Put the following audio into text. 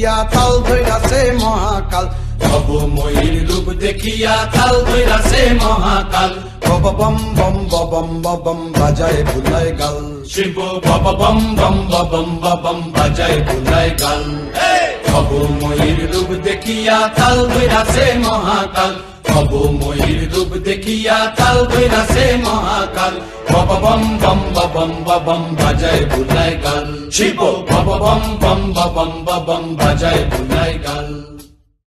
দেখিয়া তাল ধইরাছে মহাকাল ভব ময়ূর রূপ দেখিয়া তাল ধইরাছে মহাকাল বব বম বম বম বম বাজায় বুলায় গাল শিব বব বম বম বম বম বাজায় বুলায় গাল ভব ময়ূর রূপ দেখিয়া তাল ধইরাছে মহাকাল ভব ময়ূর রূপ দেখিয়া তাল ধইরাছে মহাকাল বব বম বম বম বাজায় বুলায় গাল শিব বব বম বম বম বাজায় বুলায় গাল।